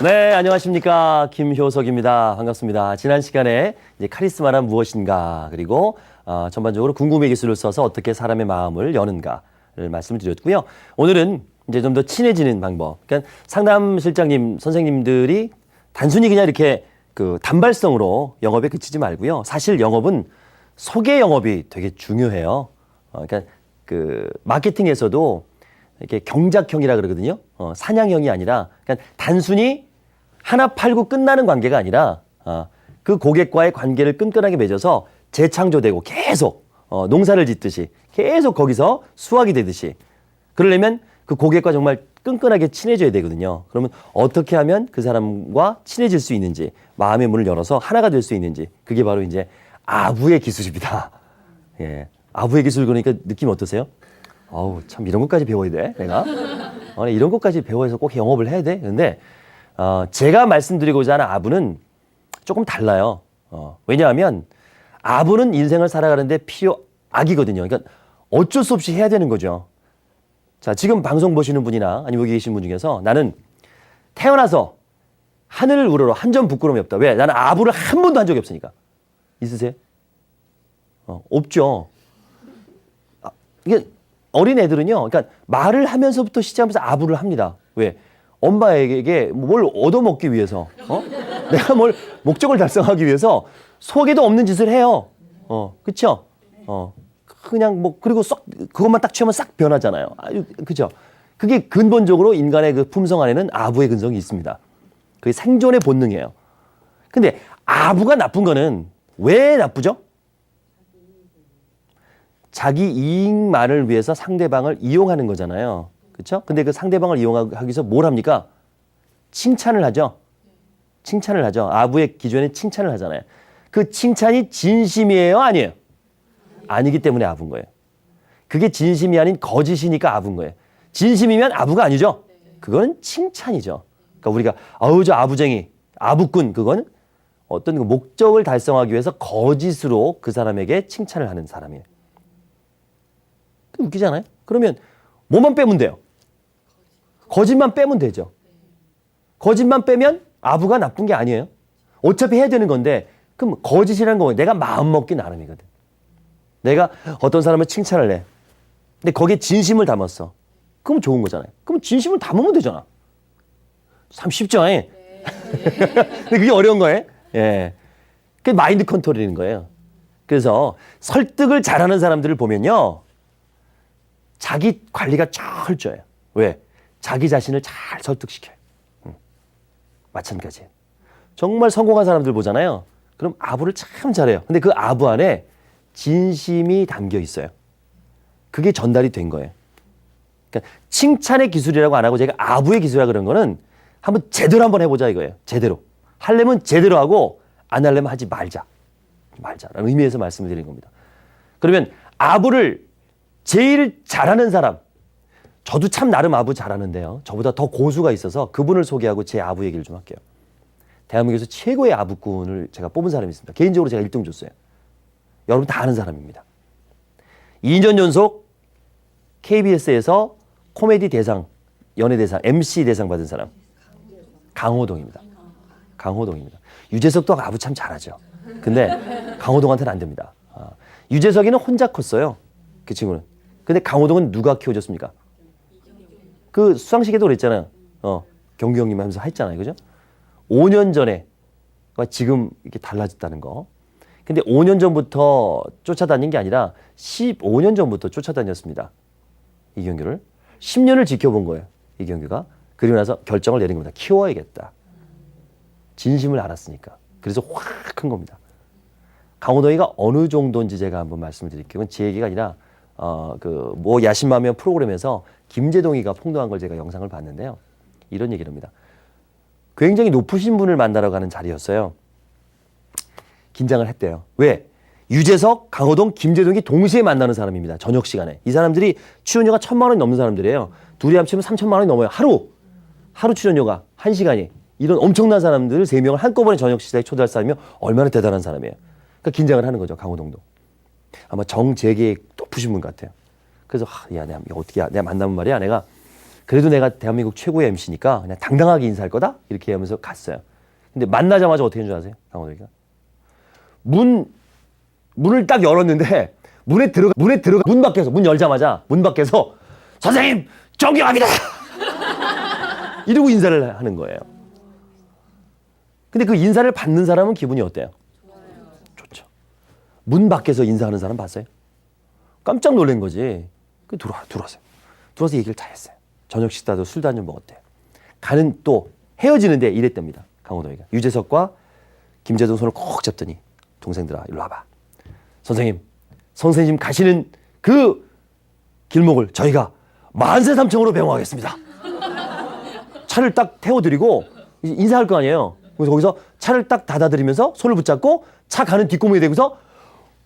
네, 안녕하십니까. 김효석입니다. 반갑습니다. 지난 시간에 이제 카리스마란 무엇인가, 그리고 전반적으로 궁금의 기술을 써서 어떻게 사람의 마음을 여는가를 말씀을 드렸고요. 오늘은 이제 좀 더 친해지는 방법. 그러니까 상담 실장님, 선생님들이 단순히 그냥 이렇게 그 단발성으로 영업에 그치지 말고요. 사실 영업은 소개 영업이 되게 중요해요. 그러니까 그 마케팅에서도 이렇게 경작형이라 그러거든요. 사냥형이 아니라, 그러니까 단순히 하나 팔고 끝나는 관계가 아니라 그 고객과의 관계를 끈끈하게 맺어서 재창조되고 계속 농사를 짓듯이 계속 거기서 수확이 되듯이 그러려면 그 고객과 정말 끈끈하게 친해져야 되거든요. 그러면 어떻게 하면 그 사람과 친해질 수 있는지, 마음의 문을 열어서 하나가 될 수 있는지, 그게 바로 이제 아부의 기술입니다. 예, 아부의 기술. 그러니까 느낌 어떠세요? 어우, 참 이런 것까지 배워야 돼, 내가? 이런 것까지 배워서 꼭 영업을 해야 돼? 근데 제가 말씀드리고자 하는 아부는 조금 달라요. 왜냐하면 아부는 인생을 살아가는데 필요악이거든요. 그러니까 어쩔 수 없이 해야 되는 거죠. 자, 지금 방송 보시는 분이나 아니면 여기 계신 분 중에서 나는 태어나서 하늘을 우러러 한 점 부끄러움이 없다. 왜? 나는 아부를 한 번도 한 적이 없으니까. 있으세요? 없죠. 이게 어린 애들은요, 그러니까 말을 하면서부터 시작하면서 아부를 합니다. 왜? 엄마에게 뭘 얻어먹기 위해서, 내가 뭘 목적을 달성하기 위해서 속에도 없는 짓을 해요. 그쵸? 그냥 그리고 그것만 딱 취하면 싹 변하잖아요. 그죠? 그게 근본적으로 인간의 그 품성 안에는 아부의 근성이 있습니다. 그게 생존의 본능이에요. 근데 아부가 나쁜 거는 왜 나쁘죠? 자기 이익만을 위해서 상대방을 이용하는 거잖아요. 그렇죠? 근데 그 상대방을 이용하기 위해서 뭘 합니까? 칭찬을 하죠. 칭찬을 하죠. 아부의 기준에는 칭찬을 하잖아요. 그 칭찬이 진심이에요? 아니에요? 아니기 때문에 아부인 거예요. 그게 진심이 아닌 거짓이니까 아부인 거예요. 진심이면 아부가 아니죠? 그건 칭찬이죠. 그러니까 우리가 저 아부쟁이, 아부꾼, 그건 어떤 목적을 달성하기 위해서 거짓으로 그 사람에게 칭찬을 하는 사람이에요. 웃기잖아요? 그러면 뭐만 빼면 돼요? 거짓만 빼면 되죠. 거짓만 빼면 아부가 나쁜 게 아니에요. 어차피 해야 되는 건데, 그럼 거짓이라는 거 내가 마음 먹기 나름이거든. 내가 어떤 사람을 칭찬을 해. 근데 거기에 진심을 담았어. 그럼 좋은 거잖아요. 그럼 진심을 담으면 되잖아. 참 쉽죠? 네. 근데 그게 어려운 거예요. 예. 그게 마인드 컨트롤인 거예요. 그래서 설득을 잘하는 사람들을 보면요, 자기 관리가 철저해요. 왜? 자기 자신을 잘 설득시켜요. 마찬가지예요. 정말 성공한 사람들 보잖아요. 그럼 아부를 참 잘해요. 근데 그 아부 안에 진심이 담겨 있어요. 그게 전달이 된 거예요. 그러니까 칭찬의 기술이라고 안 하고 제가 아부의 기술이라고 그런 거는 한번 제대로 한번 해보자 이거예요. 제대로. 하려면 제대로 하고 안 하려면 하지 말자. 말자라는 의미에서 말씀을 드리는 겁니다. 그러면 아부를 제일 잘하는 사람, 저도 참 나름 아부 잘하는데요. 저보다 더 고수가 있어서 그분을 소개하고 제 아부 얘기를 좀 할게요. 대한민국에서 최고의 아부꾼을 제가 뽑은 사람이 있습니다. 개인적으로 제가 1등 줬어요. 여러분 다 아는 사람입니다. 2년 연속 KBS에서 코미디 대상, 연예 대상, MC 대상 받은 사람. 강호동입니다. 강호동입니다. 유재석도 아부 참 잘하죠. 근데 강호동한테는 안 됩니다. 유재석이는 혼자 컸어요. 그 친구는. 근데 강호동은 누가 키워줬습니까? 그 수상식에도 그랬잖아요. 경규 형님 하면서 했잖아요. 그죠? 5년 전에 지금 이렇게 달라졌다는 거. 근데 5년 전부터 쫓아다닌 게 아니라 15년 전부터 쫓아다녔습니다. 이경규를. 10년을 지켜본 거예요. 이경규가. 그리고 나서 결정을 내린 겁니다. 키워야겠다. 진심을 알았으니까. 그래서 확 큰 겁니다. 강호동이가 어느 정도인지 제가 한번 말씀을 드릴게요. 그건 제 얘기가 아니라 야심마면 프로그램에서 김재동이가 폭로한 걸 제가 영상을 봤는데요. 이런 얘기를 합니다. 굉장히 높으신 분을 만나러 가는 자리였어요. 긴장을 했대요. 왜? 유재석, 강호동, 김재동이 동시에 만나는 사람입니다. 저녁 시간에. 이 사람들이 출연료가 1,000만 원이 넘는 사람들이에요. 둘이 합치면 3,000만 원이 넘어요. 하루 출연료가 1시간이. 이런 엄청난 사람들 3명을 한꺼번에 저녁 식사에 초대할 사람이면 얼마나 대단한 사람이에요. 그러니까 긴장을 하는 거죠. 강호동도. 아마 정재계 높으신 분 같아요. 그래서 내가 어떻게 내가 만나면 말이야. 내가 그래도 내가 대한민국 최고의 MC니까 그냥 당당하게 인사할 거다? 이렇게 하면서 갔어요. 근데 만나자마자 어떻게 했는 줄 아세요? 강호동이가. 문을 딱 열었는데 문 밖에서, 문 열자마자 문 밖에서 선생님 존경합니다. 이러고 인사를 하는 거예요. 근데 그 인사를 받는 사람은 기분이 어때요? 좋죠. 문 밖에서 인사하는 사람 봤어요? 깜짝 놀란 거지. 들어왔어요. 들어와서 얘기를 다 했어요. 저녁 식사도 술도 한잔 먹었대요. 가는 또 헤어지는데 이랬답니다. 강호동이가. 유재석과 김재동 손을 꼭 잡더니 동생들아 일로 와봐. 선생님 가시는 그 길목을 저희가 만세삼청으로 배웅하겠습니다. 차를 딱 태워드리고 인사할 거 아니에요. 그래서 거기서 차를 딱 닫아드리면서 손을 붙잡고 차 가는 뒷고무에 대고서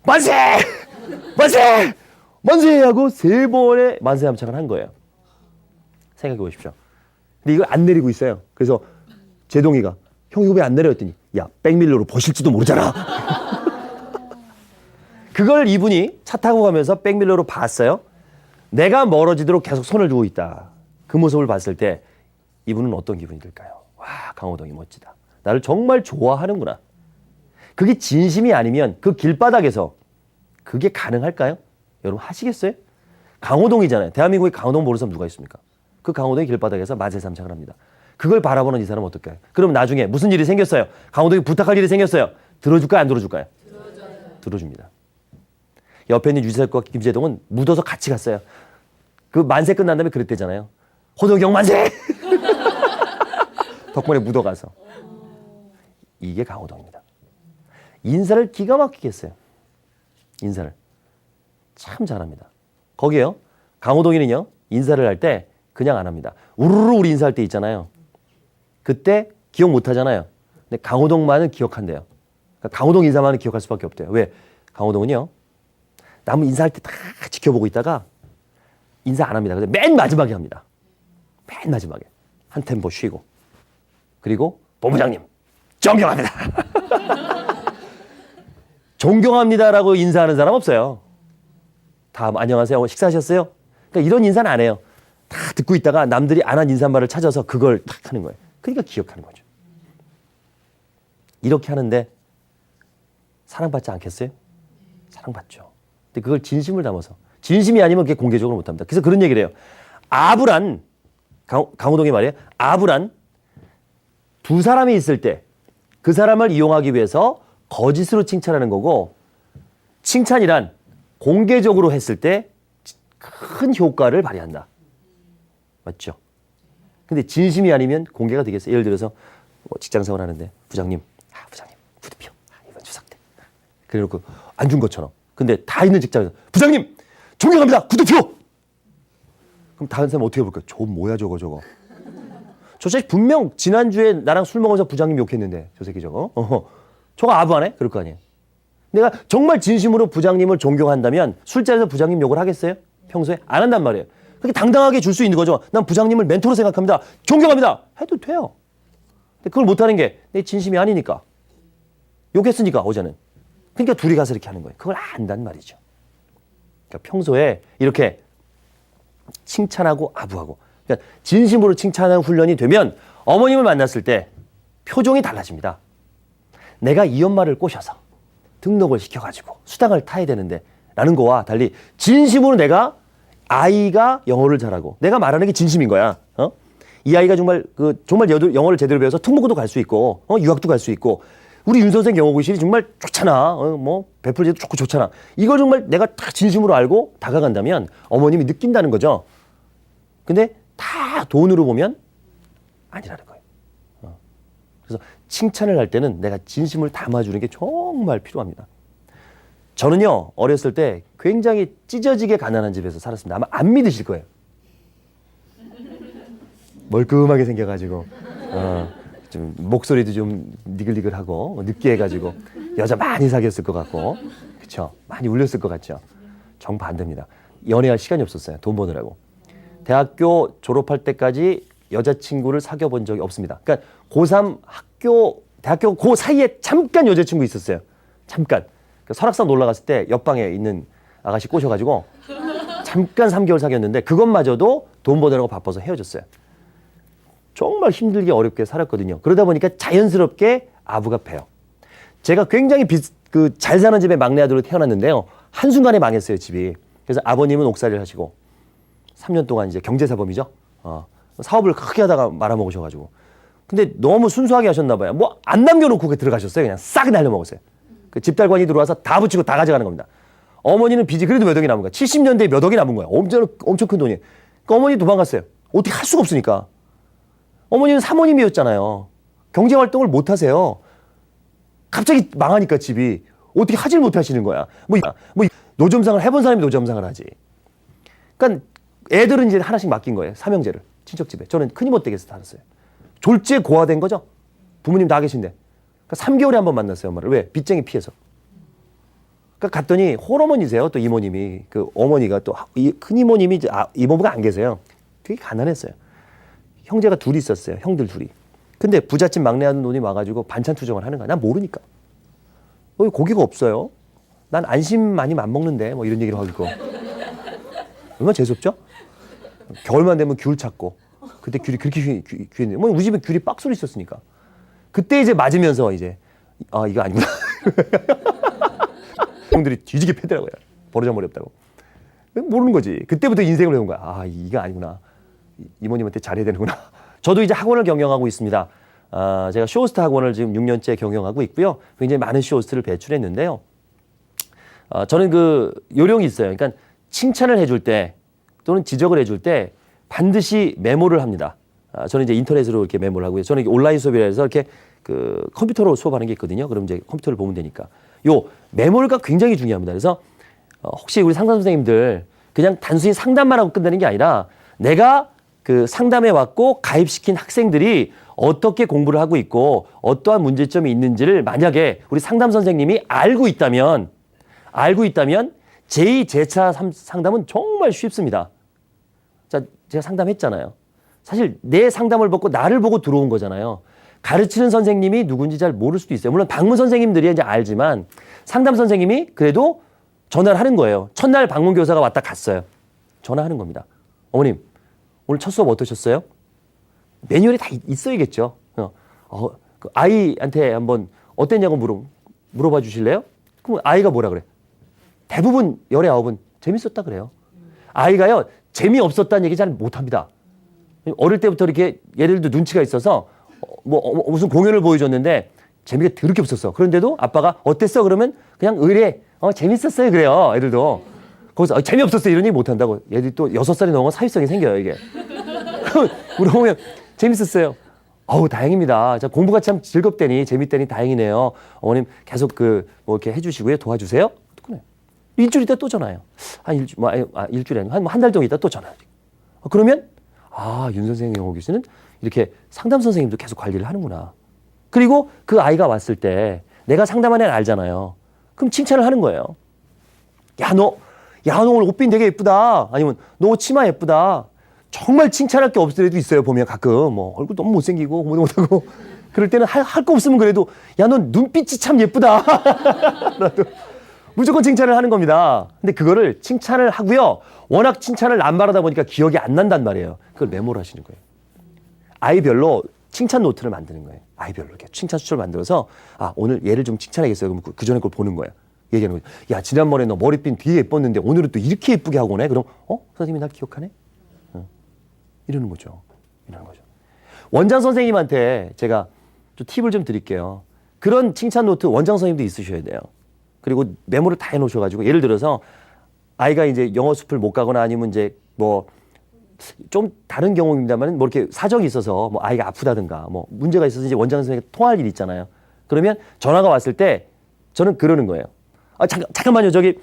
만세! 만세! 만세! 하고 3번의 만세삼청을 한 거예요. 생각해 보십시오. 근데 이걸 안 내리고 있어요. 그래서 제동이가 형 이거 왜 안 내려? 했더니 야 백밀러로 보실지도 모르잖아. 그걸 이분이 차 타고 가면서 백밀러로 봤어요. 내가 멀어지도록 계속 손을 두고 있다. 그 모습을 봤을 때 이분은 어떤 기분이 들까요? 와, 강호동이 멋지다. 나를 정말 좋아하는구나. 그게 진심이 아니면 그 길바닥에서 그게 가능할까요? 여러분 하시겠어요? 강호동이잖아요. 대한민국에 강호동 모르는 사람 누가 있습니까? 그 강호동이 길바닥에서 만세삼창을 합니다. 그걸 바라보는 이 사람은 어떨까요? 그럼 나중에 무슨 일이 생겼어요? 강호동이 부탁할 일이 생겼어요. 들어줄까요? 안 들어줄까요? 들어줍니다. 옆에 있는 유재석과 김재동은 묻어서 같이 갔어요. 그 만세 끝난 다음에 그랬대잖아요. 호동경 만세! 덕분에 묻어가서. 이게 강호동입니다. 인사를 기가 막히게 했어요. 인사를. 참 잘합니다. 거기에요. 강호동이는요. 인사를 할 때 그냥 안 합니다. 우르르 우리 인사할 때 있잖아요. 그때 기억 못 하잖아요. 근데 강호동만은 기억한대요. 그러니까 강호동 인사만은 기억할 수밖에 없대요. 왜? 강호동은요. 남 인사할 때 다 지켜보고 있다가 인사 안 합니다. 근데 맨 마지막에 합니다. 맨 마지막에. 한 템포 쉬고. 그리고 본부장님 존경합니다. 존경합니다라고 인사하는 사람 없어요. 다 안녕하세요. 식사하셨어요? 그러니까 이런 인사는 안 해요. 다 듣고 있다가 남들이 안 한 인사말을 찾아서 그걸 탁 하는 거예요. 그러니까 기억하는 거죠. 이렇게 하는데 사랑받지 않겠어요? 사랑받죠. 근데 그걸 진심을 담아서. 진심이 아니면 그게 공개적으로 못합니다. 그래서 그런 얘기를 해요. 아부란, 강호동이 말이에요. 아부란 두 사람이 있을 때 그 사람을 이용하기 위해서 거짓으로 칭찬하는 거고, 칭찬이란 공개적으로 했을 때 큰 효과를 발휘한다. 맞죠? 근데 진심이 아니면 공개가 되겠어요. 예를 들어서 직장생활 하는데 부장님 구두표 이번 추석 때 그래놓고 안 준 것처럼. 근데 다 있는 직장에서 부장님 존경합니다 구두표. 그럼 다른 사람 어떻게 볼까요? 저 뭐야 저거. 저 새끼 분명 지난주에 나랑 술 먹어서 부장님 욕했는데 저 새끼 저거. 저거 아부하네? 그럴 거 아니에요. 내가 정말 진심으로 부장님을 존경한다면 술자리에서 부장님 욕을 하겠어요? 평소에? 안 한단 말이에요. 그렇게 당당하게 줄 수 있는 거죠. 난 부장님을 멘토로 생각합니다. 존경합니다. 해도 돼요. 근데 그걸 못하는 게 내 진심이 아니니까. 욕했으니까 어제는. 그러니까 둘이 가서 이렇게 하는 거예요. 그걸 안단 말이죠. 그러니까 평소에 이렇게 칭찬하고 아부하고, 그러니까 진심으로 칭찬하는 훈련이 되면 어머님을 만났을 때 표정이 달라집니다. 내가 이 엄마를 꼬셔서 등록을 시켜가지고 수당을 타야 되는데 라는 거와 달리 진심으로 내가 아이가 영어를 잘하고 내가 말하는 게 진심인 거야. 이 아이가 정말 영어를 제대로 배워서 특목고도 갈 수 있고 유학도 갈 수 있고 우리 윤 선생 영어 교실이 정말 좋잖아. 베풀지도 좋고 좋잖아. 이걸 정말 내가 다 진심으로 알고 다가간다면 어머님이 느낀다는 거죠. 근데 다 돈으로 보면 아니라는 거예요. 그래서 칭찬을 할 때는 내가 진심을 담아주는 게 정말 필요합니다. 저는요, 어렸을 때 굉장히 찢어지게 가난한 집에서 살았습니다. 아마 안 믿으실 거예요. 멀끔하게 생겨가지고, 좀 목소리도 좀 니글니글하고, 느끼해가지고, 여자 많이 사귀었을 것 같고, 그쵸? 많이 울렸을 것 같죠? 정반대입니다. 연애할 시간이 없었어요. 돈 버느라고. 대학교 졸업할 때까지 여자친구를 사귀어 본 적이 없습니다. 그러니까 고3 대학교 그 사이에 잠깐 여자친구 있었어요. 잠깐. 설악산 놀러 갔을 때 옆방에 있는 아가씨 꼬셔가지고 잠깐 3개월 사귀었는데 그것마저도 돈 버느라고 바빠서 헤어졌어요. 정말 힘들게 어렵게 살았거든요. 그러다 보니까 자연스럽게 아부가 패요. 제가 굉장히 잘 사는 집의 막내 아들로 태어났는데요. 한순간에 망했어요, 집이. 그래서 아버님은 옥살이를 하시고 3년 동안 이제 경제사범이죠. 사업을 크게 하다가 말아먹으셔가지고. 근데 너무 순수하게 하셨나 봐요. 뭐 안 남겨놓고 들어가셨어요. 그냥 싹 날려먹었어요. 그 집달관이 들어와서 다 붙이고 다 가져가는 겁니다. 어머니는 빚이 그래도 몇 억이 남은 거야. 70년대에 몇 억이 남은 거야. 엄청 큰 돈이. 그러니까 어머니 도망갔어요. 어떻게 할 수가 없으니까. 어머니는 사모님이었잖아요. 경제활동을 못 하세요. 갑자기 망하니까 집이. 어떻게 하질 못하시는 거야. 뭐 노점상을 해본 사람이 노점상을 하지. 그러니까 애들은 이제 하나씩 맡긴 거예요. 삼형제를. 친척집에. 저는 큰이모 댁에서 살았어요. 졸지에 고아된 거죠. 부모님 다 계신데. 그러니까 3개월에 한 번 만났어요, 엄마를. 왜? 빚쟁이 피해서. 그러니까 갔더니 홀어머니세요, 또 이모님이. 그 어머니가 또 큰이모님이 이모부가 안 계세요. 되게 가난했어요. 형제가 둘이 있었어요. 형들 둘이. 근데 부잣집 막내 아들 놈이 와가지고 반찬 투정을 하는 거야. 난 모르니까. 고기가 없어요. 난 안심 많이 안 먹는데 뭐 이런 얘기를 하고 있고. 얼마나 재수없죠? 겨울만 되면 귤 찾고. 그때 귤이 그렇게 귀했는데. 뭐 우리 집에 귤이 박스로 있었으니까. 그때 이제 맞으면서 이제 이거 아니구나. 형들이 뒤지게 패더라고요. 버르장머리 없다고. 모르는 거지. 그때부터 인생을 배운 거야. 이거 아니구나. 이모님한테 잘해야 되는구나. 저도 이제 학원을 경영하고 있습니다. 제가 쇼호스트 학원을 지금 6년째 경영하고 있고요. 굉장히 많은 쇼호스트를 배출했는데요. 저는 그 요령이 있어요. 그러니까 칭찬을 해줄 때 또는 지적을 해줄 때 반드시 메모를 합니다. 저는 이제 인터넷으로 이렇게 메모를 하고요. 저는 온라인 수업이라 해서 이렇게 그 컴퓨터로 수업하는 게 있거든요. 그럼 이제 컴퓨터를 보면 되니까. 요 메모가 굉장히 중요합니다. 그래서 혹시 우리 상담 선생님들 그냥 단순히 상담만 하고 끝내는 게 아니라 내가 그 상담해 왔고 가입시킨 학생들이 어떻게 공부를 하고 있고 어떠한 문제점이 있는지를 만약에 우리 상담 선생님이 알고 있다면 제2, 제4 상담은 정말 쉽습니다. 자, 제가 상담했잖아요. 사실 내 상담을 받고 나를 보고 들어온 거잖아요. 가르치는 선생님이 누군지 잘 모를 수도 있어요. 물론 방문 선생님들이 이제 알지만 상담 선생님이 그래도 전화를 하는 거예요. 첫날 방문 교사가 왔다 갔어요. 전화하는 겁니다. 어머님, 오늘 첫 수업 어떠셨어요? 매뉴얼이 다 있어야겠죠. 그 아이한테 한번 어땠냐고 물어봐 주실래요? 그럼 아이가 뭐라 그래? 대부분 19은 재밌었다 그래요. 아이가요, 재미없었다는 얘기 잘 못합니다. 어릴 때부터 이렇게 얘들도 눈치가 있어서 무슨 공연을 보여줬는데 재미가 더럽게 없었어. 그런데도 아빠가 어땠어? 그러면 그냥 의뢰 재밌었어요 그래요. 애들도. 거기서 재미없었어 이런 얘기 못한다고. 얘들이 또 6살이 넘으면 사회성이 생겨요 이게. 물어보면 재밌었어요. 다행입니다. 자, 공부가 참 즐겁다니 재밌다니 다행이네요. 어머님 계속 뭐 이렇게 해주시고요. 도와주세요. 그래. 일주일 있다 또 전화해요. 일주일에 한 달 정도 있다 또 전화해요. 그러면 윤 선생님 영어 교수는 이렇게 상담 선생님도 계속 관리를 하는구나. 그리고 그 아이가 왔을 때 내가 상담하는 애는 알잖아요. 그럼 칭찬을 하는 거예요. 너 오늘 옷빈 되게 예쁘다. 아니면 너 옷 치마 예쁘다. 정말 칭찬할 게 없을 때도 있어요. 보면 가끔 뭐 얼굴 너무 못생기고 공부도 못하고 그럴 때는 할 거 없으면 그래도 너 눈빛이 참 예쁘다. 무조건 칭찬을 하는 겁니다. 근데 그거를 칭찬을 하고요. 워낙 칭찬을 안 말하다 보니까 기억이 안 난단 말이에요. 그걸 메모를 하시는 거예요. 아이별로 칭찬 노트를 만드는 거예요. 아이별로 이렇게 칭찬 수첩을 만들어서 오늘 얘를 좀 칭찬하겠어요. 그럼 그 전에 걸 보는 거예요. 얘기하는 거예요. 야, 지난번에 너 머리핀 되게 예뻤는데 오늘은 또 이렇게 예쁘게 하고 오네. 그럼 선생님이 날 기억하네? 이러는 거죠. 원장 선생님한테 제가 좀 팁을 좀 드릴게요. 그런 칭찬 노트 원장 선생님도 있으셔야 돼요. 그리고 메모를 다 해놓으셔가지고 예를 들어서 아이가 이제 영어 숲을 못 가거나 아니면 이제 뭐 좀 다른 경우입니다만 뭐 이렇게 사정이 있어서 뭐 아이가 아프다든가 뭐 문제가 있어서 이제 원장 선생님과 통화할 일이 있잖아요. 그러면 전화가 왔을 때 저는 그러는 거예요. 잠깐만요. 저기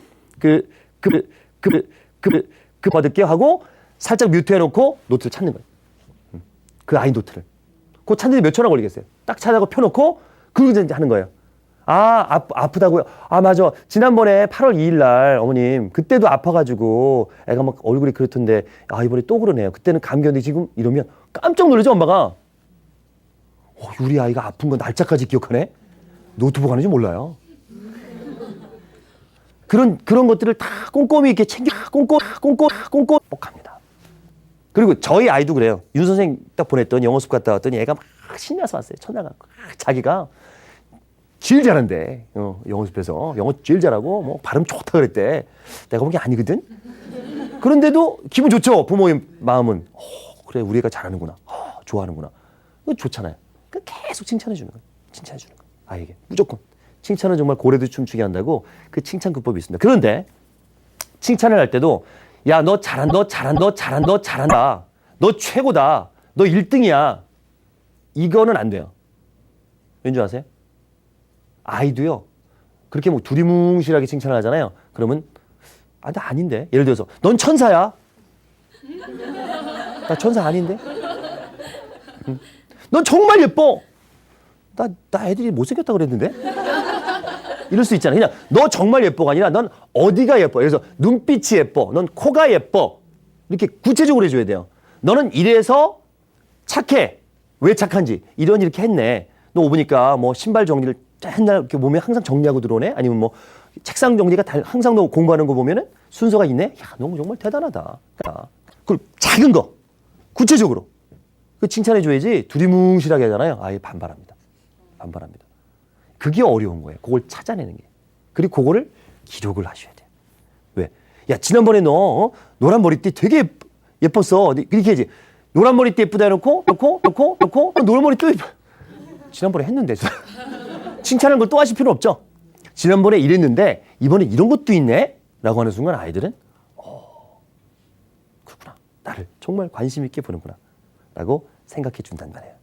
받을게요 하고 살짝 뮤트 해놓고 노트를 찾는 거예요. 그 아이 노트를. 그거 찾는데 몇 초나 걸리겠어요. 딱 찾아고 펴놓고 그러고 이제 하는 거예요. 아프다고요? 맞아. 지난번에 8월 2일 날 어머님 그때도 아파가지고 애가 막 얼굴이 그렇던데 이번에 또 그러네요. 그때는 감기였는데 지금 이러면 깜짝 놀라죠 엄마가. 우리 아이가 아픈 거 날짜까지 기억하네? 노트북 하는지 몰라요. 그런 것들을 다 꼼꼼히 이렇게 챙겨, 꼼꼼히 합니다. 그리고 저희 아이도 그래요. 윤 선생 딱 보냈더니 영어 수업 갔다 왔더니 애가 막 신나서 왔어요. 첫날 갖고. 자기가 제일 잘한대. 영어 수업에서. 영어 제일 잘하고, 뭐, 발음 좋다 그랬대. 내가 본 게 아니거든? 그런데도 기분 좋죠. 부모의 마음은. 그래, 우리 애가 잘하는구나. 좋아하는구나. 그거 좋잖아요. 계속 칭찬해주는 거예요. 칭찬해주는 거예요. 아이에게. 무조건. 칭찬은 정말 고래도 춤추게 한다고 그 칭찬 기법이 있습니다. 그런데 칭찬을 할 때도 야, 너 잘한다. 너 최고다. 너 1등이야. 이거는 안 돼요. 왠지 아세요? 아이도요. 그렇게 뭐 두리뭉실하게 칭찬을 하잖아요. 그러면 나 아닌데. 예를 들어서 넌 천사야. 나 천사 아닌데. 응. 넌 정말 예뻐. 나 애들이 못생겼다 그랬는데. 이럴 수 있잖아. 그냥 너 정말 예뻐가 아니라 넌 어디가 예뻐. 그래서 눈빛이 예뻐. 넌 코가 예뻐. 이렇게 구체적으로 해줘야 돼요. 너는 이래서 착해. 왜 착한지. 이렇게 했네. 너 보니까 뭐 신발 정리를 맨날 이렇게 몸에 항상 정리하고 들어오네. 아니면 뭐 책상 정리가 항상 너 공부하는 거 보면은 순서가 있네. 야, 너 정말 대단하다. 그리고 작은 거. 구체적으로. 그 칭찬해줘야지 두리뭉실하게 하잖아요. 아예 반발합니다. 그게 어려운 거예요. 그걸 찾아내는 게. 그리고 그거를 기록을 하셔야 돼요. 왜? 야, 지난번에 너 노란 머리띠 되게 예뻤어. 이렇게 해야지. 노란 머리띠 예쁘다 해놓고 노란 머리띠 예뻐. 지난번에 했는데. 칭찬하는 걸 또 하실 필요 없죠. 지난번에 이랬는데 이번에 이런 것도 있네? 라고 하는 순간 아이들은 그렇구나. 나를 정말 관심 있게 보는구나. 라고 생각해 준단 말이에요.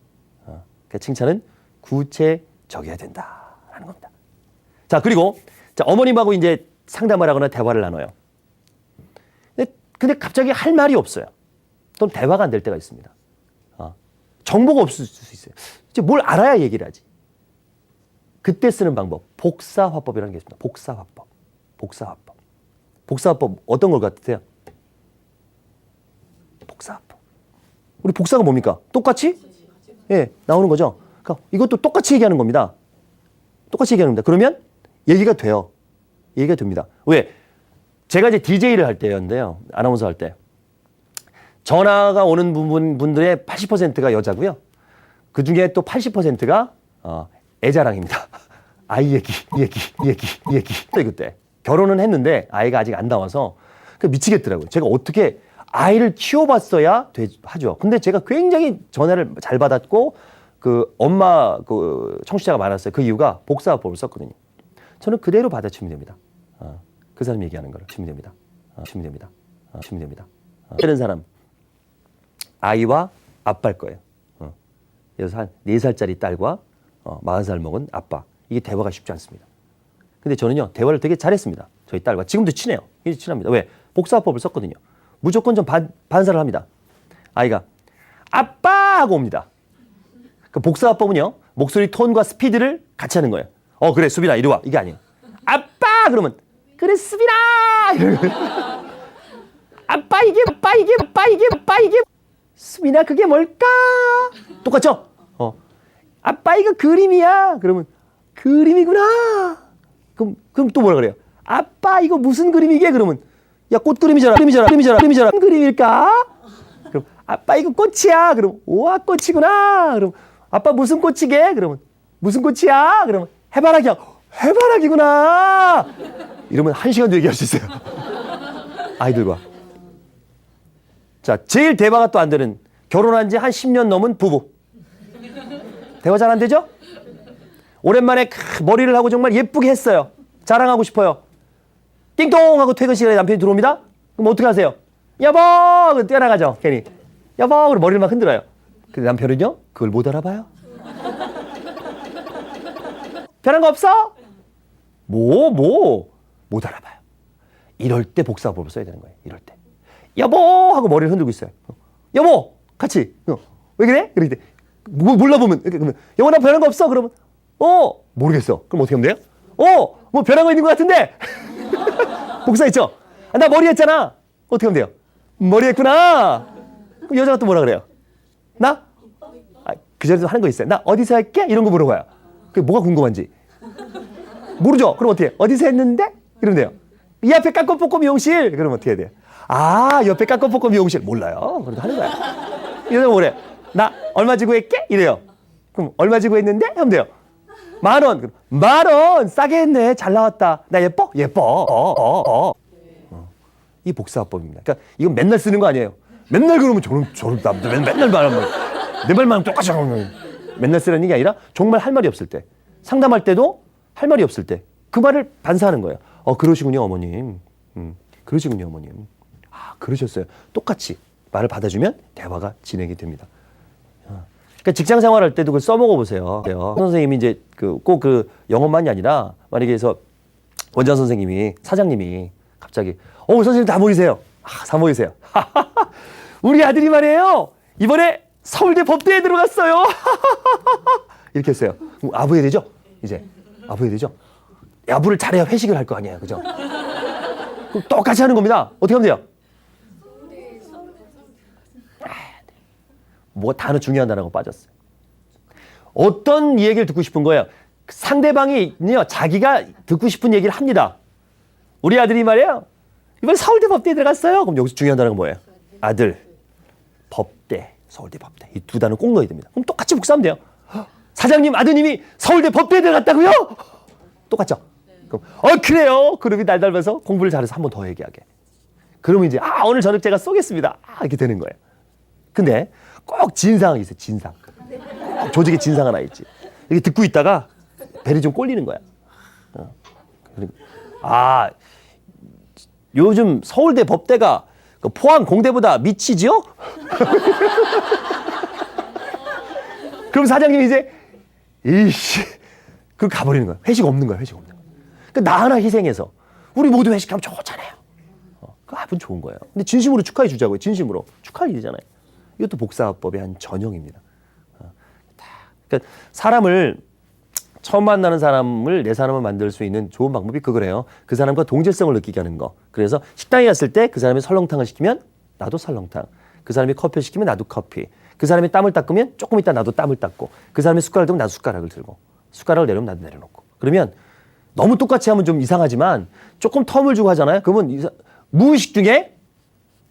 그러니까 칭찬은 구체적이어야 된다라는 겁니다. 자, 그리고 어머님하고 이제 상담을 하거나 대화를 나눠요. 근데 갑자기 할 말이 없어요. 또는 대화가 안 될 때가 있습니다. 정보가 없을 수 있어요. 이제 뭘 알아야 얘기를 하지. 그때 쓰는 방법, 복사화법이라는 게 있습니다. 복사화법 어떤 걸 같으세요? 복사화법. 우리 복사가 뭡니까? 똑같이? 예, 나오는 거죠. 그러니까 이것도 똑같이 얘기하는 겁니다. 그러면 얘기가 돼요. 얘기가 됩니다. 왜? 제가 이제 DJ를 할 때였는데요. 아나운서 할 때. 전화가 오는 분들의 80%가 여자고요. 그 중에 또 80%가 애자랑입니다. 아이 얘기. 그때 결혼은 했는데 아이가 아직 안 나와서 미치겠더라고요. 제가 어떻게 아이를 키워봤어야 하죠. 근데 제가 굉장히 전화를 잘 받았고 엄마 청취자가 많았어요. 그 이유가 복사화법을 썼거든요. 저는 그대로 받아치면 됩니다. 그 사람 얘기하는 걸 치면 됩니다. 치면 됩니다. 다른 사람 아이와 아빠일 거예요. 그래서 한 4살짜리 딸과 40살 먹은 아빠. 이게 대화가 쉽지 않습니다. 근데 저는요, 대화를 되게 잘했습니다. 저희 딸과. 지금도 친해요. 이제 친합니다. 왜? 복사화법을 썼거든요. 무조건 좀 반사를 합니다. 아이가 아빠 하고 옵니다. 그 복사화법은요, 목소리 톤과 스피드를 같이 하는 거예요. 그래, 수빈아, 이리 와. 이게 아니에요. 아빠! 그러면, 그래, 수빈아! 아빠, 이게. 수빈아, 그게 뭘까? 똑같죠? 아빠, 이거 그림이야. 그러면, 그림이구나. 그럼 또 뭐라 그래요? 아빠, 이거 무슨 그림이게? 그러면, 야, 꽃그림이잖아. 무슨 그림일까? 그럼, 아빠, 이거 꽃이야. 그럼, 우와, 꽃이구나. 그럼, 아빠, 무슨 꽃이게? 그러면, 무슨 꽃이야? 그러면, 해바라기구나. 이러면 1시간도 얘기할 수 있어요. 아이들과. 자, 제일 대화가 또 안 되는, 결혼한 지 한 10년 넘은 부부. 대화 잘 안 되죠? 오랜만에 머리를 하고 정말 예쁘게 했어요. 자랑하고 싶어요. 띵동 하고 퇴근 시간에 남편이 들어옵니다. 그럼 어떻게 하세요? 여보! 그럼 뛰어나가죠. 괜히. 여보! 그럼 머리를 막 흔들어요. 근데 남편은요? 그걸 못 알아봐요. 변한 거 없어? 못 알아봐요. 이럴 때 복사법을 써야 되는 거예요. 이럴 때. 여보! 하고 머리를 흔들고 있어요. 여보! 같이. 왜 그래? 그럴 때. 몰라보면. 그러면, 여보, 나 변한 거 없어? 그러면, 모르겠어. 그럼 어떻게 하면 돼요? 뭐 변한 거 있는 것 같은데? 복사했죠? 나 머리 했잖아. 어떻게 하면 돼요? 머리 했구나. 그럼 여자가 또 뭐라 그래요? 나? 그 전에도 하는 거 있어요. 나 어디서 할게? 이런 거 물어봐요. 그게 뭐가 궁금한지. 모르죠? 그럼 어떻게 해? 어디서 했는데? 이러면 돼요. 이 앞에 깍꼬볶고 미용실. 그러면 어떻게 해야 돼요? 아, 옆에 깍꼬볶고 미용실. 몰라요. 그래도 하는 거야. 이러면 뭐래? 나 얼마 주고 했게? 이래요. 그럼 얼마 주고 했는데? 하면 돼요. 10,000원. 10,000원. 싸게 했네. 잘 나왔다. 나 예뻐? 예뻐. 이 복사법입니다. 그러니까 이건 맨날 쓰는 거 아니에요. 맨날 그러면 저런 남들 맨날 말하면 내 말만 똑같이 하면 맨날 쓰라는 게 아니라 정말 할 말이 없을 때, 상담할 때도 할 말이 없을 때 그 말을 반사하는 거예요. 그러시군요, 어머님. 그러시군요, 어머님. 아, 그러셨어요. 똑같이 말을 받아주면 대화가 진행이 됩니다. 그러니까 직장 생활할 때도 그걸 써먹어 보세요. 선생님이 이제 꼭 그 영어만이 아니라 만약에 해서 원장 선생님이 사장님이 갑자기 선생님 다 모이세요. 다 모이세요. 우리 아들이 말이에요. 이번에 서울대 법대에 들어갔어요. 이렇게 했어요. 그럼 아부해야 되죠? 이제 아부해야 되죠? 아부를 잘해야 회식을 할 거 아니에요. 그죠? 그럼 똑같이 하는 겁니다. 어떻게 하면 돼요? 뭐 단어 중요한 단어가 빠졌어요. 어떤 얘기를 듣고 싶은 거예요? 상대방이요, 자기가 듣고 싶은 얘기를 합니다. 우리 아들이 말이에요. 이번에 서울대 법대에 들어갔어요. 그럼 여기서 중요한 단어가 뭐예요? 아들, 법대, 서울대 법대. 이 두 단어 꼭 넣어야 됩니다. 그럼 똑같이 복사하면 돼요. 사장님, 아드님이 서울대 법대에 들어갔다고요? 똑같죠? 그럼 그래요. 그룹이 날 닮아서 공부를 잘해서 한 번 더 얘기하게. 그러면 이제 오늘 저녁 제가 쏘겠습니다. 이렇게 되는 거예요. 근데 꼭 진상이 있어요. 진상. 꼭 조직에 진상 하나 있지. 이렇게 듣고 있다가 배를 좀 꼴리는 거야. 요즘 서울대 법대가 포항 공대보다 미치죠? 그럼 사장님이 이제 그 가버리는 거야. 회식 없는 거야. 회식 없는 거야. 그러니까 나 하나 희생해서 우리 모두 회식하면 좋잖아요. 그건 좋은 거예요. 근데 진심으로 축하해 주자고요. 진심으로 축하할 일이잖아요. 이것도 복사법의 한 전형입니다. 그러니까 사람을 처음 만나는 사람을 내 사람을 만들 수 있는 좋은 방법이 그거래요. 그 사람과 동질성을 느끼게 하는 거. 그래서 식당에 갔을 때 그 사람이 설렁탕을 시키면 나도 설렁탕. 그 사람이 커피를 시키면 나도 커피. 그 사람이 땀을 닦으면 조금 있다 나도 땀을 닦고. 그 사람이 숟가락을 들면 나도 숟가락을 들고. 숟가락을 내려면 나도 내려놓고. 그러면 너무 똑같이 하면 좀 이상하지만 조금 텀을 주고 하잖아요. 그러면 무의식 중에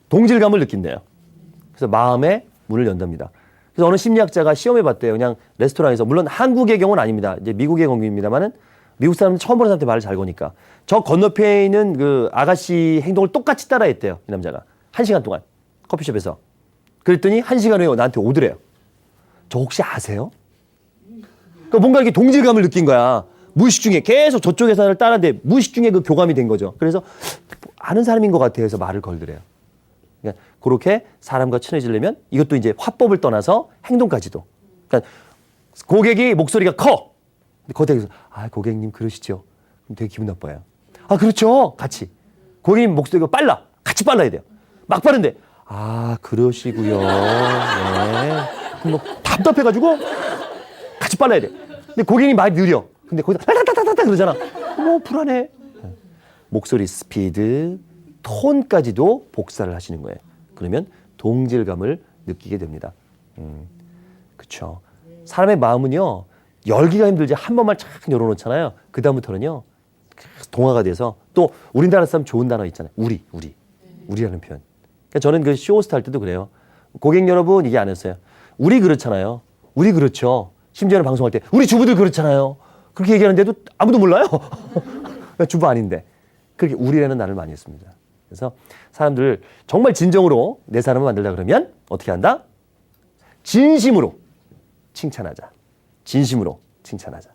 동질감을 느낀대요. 그래서 마음의 문을 연답니다. 그래서 어느 심리학자가 시험해 봤대요. 그냥 레스토랑에서. 물론 한국의 경우는 아닙니다. 이제 미국의 경우입니다만은 미국 사람은 처음 보는 사람한테 말을 잘 거니까. 저 건너편에 있는 그 아가씨 행동을 똑같이 따라했대요. 이 남자가. 1시간 동안. 커피숍에서. 그랬더니 1시간 후에 나한테 오더래요. 저 혹시 아세요? 그러니까 뭔가 이렇게 동질감을 느낀 거야. 무의식 중에 계속 저쪽 회사를 따라는데 무의식 중에 그 교감이 된 거죠. 그래서 아는 사람인 것 같아 해서 말을 걸더래요. 그러니까 그렇게 사람과 친해지려면 이것도 이제 화법을 떠나서 행동까지도. 그러니까 고객이 목소리가 커. 거기서 고객님 그러시죠. 그럼 되게 기분 나빠요. 그렇죠. 같이. 고객님 목소리가 빨라. 같이 빨라야 돼요. 막 빠른데 그러시고요. 네. 그럼 뭐 답답해가지고 같이 빨라야 돼. 근데 고객님 말이 느려. 근데 거기다 따따따따따 그러잖아. 불안해. 목소리 스피드, 톤까지도 복사를 하시는 거예요. 그러면 동질감을 느끼게 됩니다. 그렇죠. 사람의 마음은요. 열기가 힘들지 한 번만 착 열어놓잖아요. 그 다음부터는요. 동화가 돼서 또 우리나라 사람 좋은 단어 있잖아요. 우리라는 표현. 그러니까 저는 그 쇼호스트 할 때도 그래요. 고객 여러분 얘기 안 했어요. 우리 그렇잖아요. 우리 그렇죠. 심지어는 방송할 때 우리 주부들 그렇잖아요. 그렇게 얘기하는데도 아무도 몰라요. 주부 아닌데. 그렇게 우리라는 말을 많이 했습니다. 그래서 사람들 정말 진정으로 내 사람을 만들려고 그러면 어떻게 한다? 진심으로 칭찬하자. 진심으로 칭찬하자.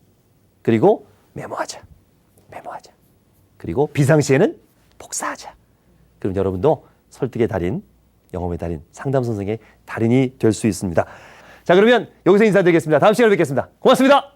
그리고 메모하자. 그리고 비상시에는 복사하자. 그럼 여러분도 설득의 달인, 영업의 달인, 상담 선생의 달인이 될 수 있습니다. 자, 그러면 여기서 인사드리겠습니다. 다음 시간에 뵙겠습니다. 고맙습니다.